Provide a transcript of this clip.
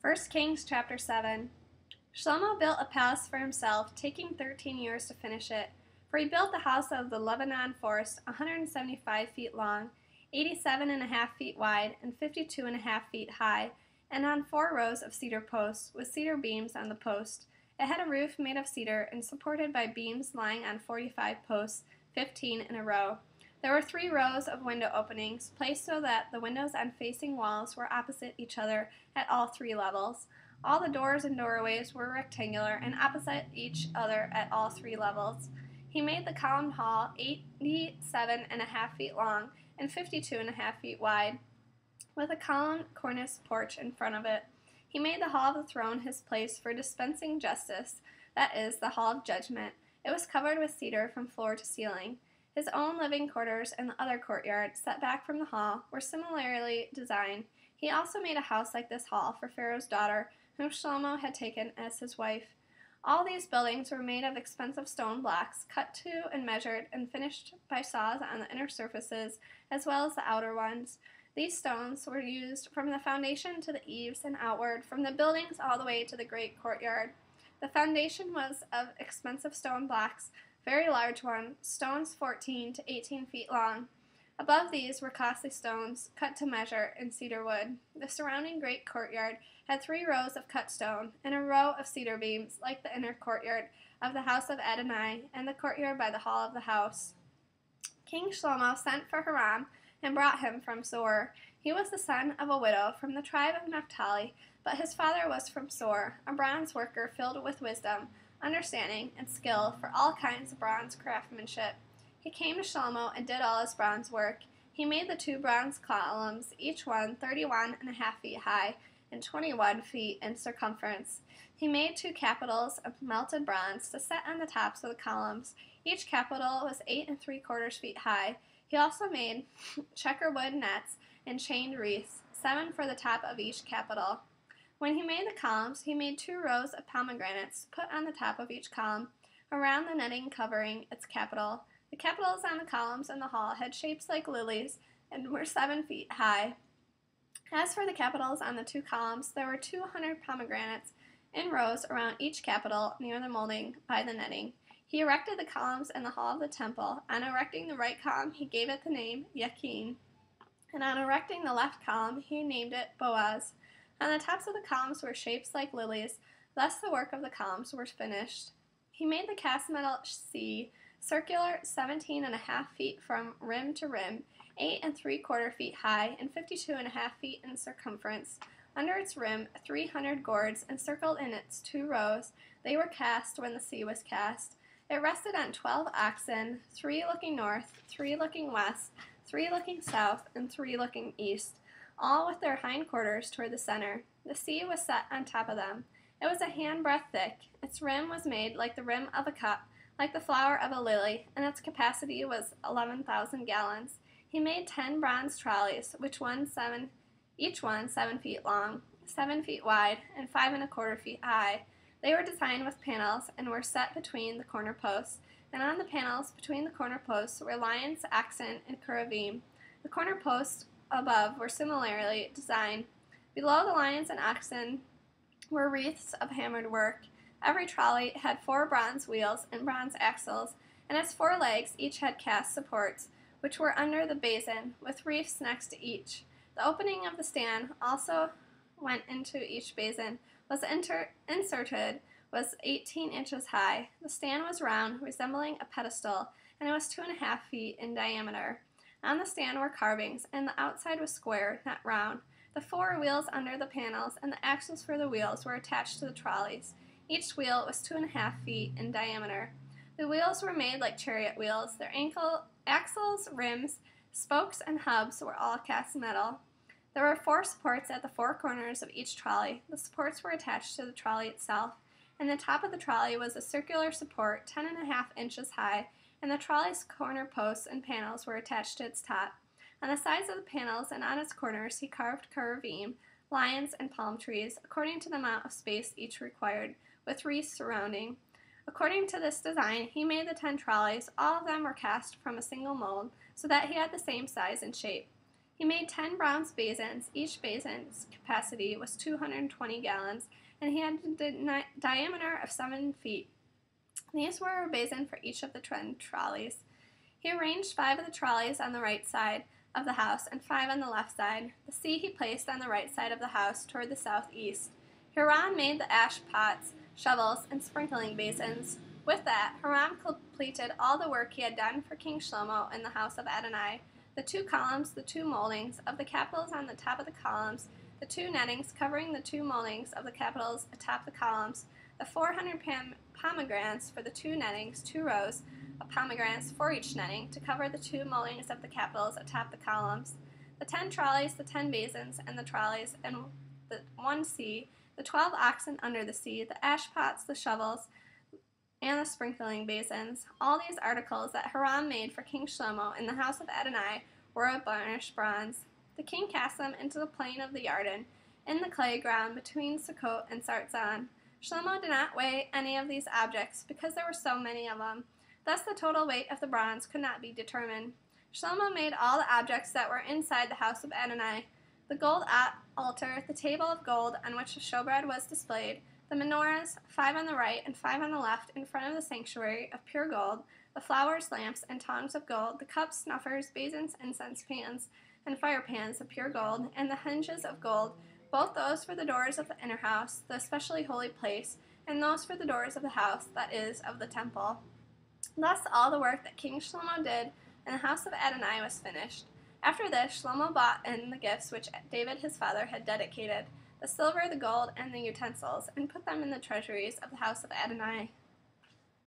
1 Kings chapter 7. Shlomo built a palace for himself, taking 13 years to finish it. For he built the house of the Lebanon forest, 175 feet long, 87.5 feet wide, and 52.5 feet high, and on 4 rows of cedar posts, with cedar beams on the post. It had a roof made of cedar and supported by beams lying on 45 posts, 15 in a row. There were 3 rows of window openings, placed so that the windows on facing walls were opposite each other at all 3 levels. All the doors and doorways were rectangular and opposite each other at all 3 levels. He made the columned hall 87.5 feet long and 52.5 feet wide, with a columned cornice porch in front of it. He made the hall of the throne his place for dispensing justice, that is, the hall of judgment. It was covered with cedar from floor to ceiling. His own living quarters and the other courtyard, set back from the hall, were similarly designed. He also made a house like this hall for Pharaoh's daughter, whom Shlomo had taken as his wife. All these buildings were made of expensive stone blocks, cut to and measured and finished by saws on the inner surfaces as well as the outer ones. These stones were used from the foundation to the eaves and outward, from the buildings all the way to the great courtyard. The foundation was of expensive stone blocks, very large ones, stones 14 to 18 feet long. Above these were costly stones, cut to measure, in cedar wood. The surrounding great courtyard had 3 rows of cut stone, and a row of cedar beams, like the inner courtyard of the house of Adonai, and the courtyard by the hall of the house. King Shlomo sent for Hiram, and brought him from Sor. He was the son of a widow from the tribe of Naphtali, but his father was from Sor, a bronze worker filled with wisdom, understanding, and skill for all kinds of bronze craftsmanship. He came to Shlomo and did all his bronze work. He made the 2 bronze columns, each one 31.5 feet high and 21 feet in circumference. He made 2 capitals of melted bronze to set on the tops of the columns. Each capital was 8 3/4 feet high. He also made checkerwood nets and chained wreaths, 7 for the top of each capital. When he made the columns, he made 2 rows of pomegranates put on the top of each column, around the netting covering its capital. The capitals on the columns in the hall had shapes like lilies and were 7 feet high. As for the capitals on the 2 columns, there were 200 pomegranates in rows around each capital near the molding by the netting. He erected the columns in the hall of the temple. On erecting the right column, he gave it the name Yakin, and on erecting the left column, he named it Boaz. On the tops of the columns were shapes like lilies. Thus the work of the columns was finished. He made the cast metal sea circular, 17.5 feet from rim to rim, 8 3/4 feet high, and 52.5 feet in circumference. Under its rim, 300 gourds encircled in its 2 rows. They were cast when the sea was cast. It rested on 12 oxen, 3 looking north, 3 looking west, 3 looking south, and 3 looking east, all with their hindquarters toward the center. The sea was set on top of them. It was a handbreadth thick. Its rim was made like the rim of a cup, like the flower of a lily, and its capacity was 11,000 gallons. He made 10 bronze trolleys, each one 7 feet long, 7 feet wide, and 5 1/4 feet high. They were designed with panels and were set between the corner posts, and on the panels between the corner posts were lions, oxen, and cherubim. The corner posts above were similarly designed. Below the lions and oxen were wreaths of hammered work. Every trolley had 4 bronze wheels and bronze axles, and its 4 legs each had cast supports, which were under the basin, with wreaths next to each. The opening of the stand also went into each basin, was inserted, was 18 inches high. The stand was round, resembling a pedestal, and it was 2.5 feet in diameter. On the stand were carvings, and the outside was square, not round. The 4 wheels under the panels and the axles for the wheels were attached to the trolleys. Each wheel was 2.5 feet in diameter. The wheels were made like chariot wheels. Their axles, rims, spokes, and hubs were all cast metal. There were 4 supports at the 4 corners of each trolley. The supports were attached to the trolley itself, and the top of the trolley was a circular support 10.5 inches high, and the trolley's corner posts and panels were attached to its top. On the sides of the panels and on its corners he carved cherubim, lions, and palm trees, according to the amount of space each required, with wreaths surrounding. According to this design, he made the 10 trolleys. All of them were cast from a single mold, so that he had the same size and shape. He made 10 bronze basins. Each basin's capacity was 220 gallons, and he had a diameter of 7 feet. These were a basin for each of the 10 trolleys. He arranged 5 of the trolleys on the right side of the house and 5 on the left side. The sea he placed on the right side of the house toward the southeast. Hiram made the ash pots, shovels, and sprinkling basins. With that, Hiram completed all the work he had done for King Shlomo in the house of Adonai. The 2 columns, the 2 moldings of the capitals on the top of the columns, the 2 nettings covering the 2 moldings of the capitals atop the columns, the 400 pomegranates for the 2 nettings, 2 rows of pomegranates for each netting to cover the 2 moldings of the capitals atop the columns, the 10 trolleys, the 10 basins, and the trolleys, and the 1 sea, the 12 oxen under the sea, the ash pots, the shovels, and the sprinkling basins. All these articles that Hiram made for King Shlomo in the house of Adonai were of burnished bronze. The king cast them into the plain of the Yarden, in the clay ground between Sukkot and Sarzan. Shlomo did not weigh any of these objects, because there were so many of them. Thus the total weight of the bronze could not be determined. Shlomo made all the objects that were inside the house of Adonai: the gold altar, the table of gold on which the showbread was displayed, the menorahs, 5 on the right and 5 on the left in front of the sanctuary, of pure gold, the flowers, lamps, and tongs of gold, the cups, snuffers, basins, incense pans, and fire pans of pure gold, and the hinges of gold, both those for the doors of the inner house, the especially holy place, and those for the doors of the house, that is, of the temple. Thus all the work that King Shlomo did in the house of Adonai was finished. After this, Shlomo brought in the gifts which David his father had dedicated, the silver, the gold, and the utensils, and put them in the treasuries of the house of Adonai.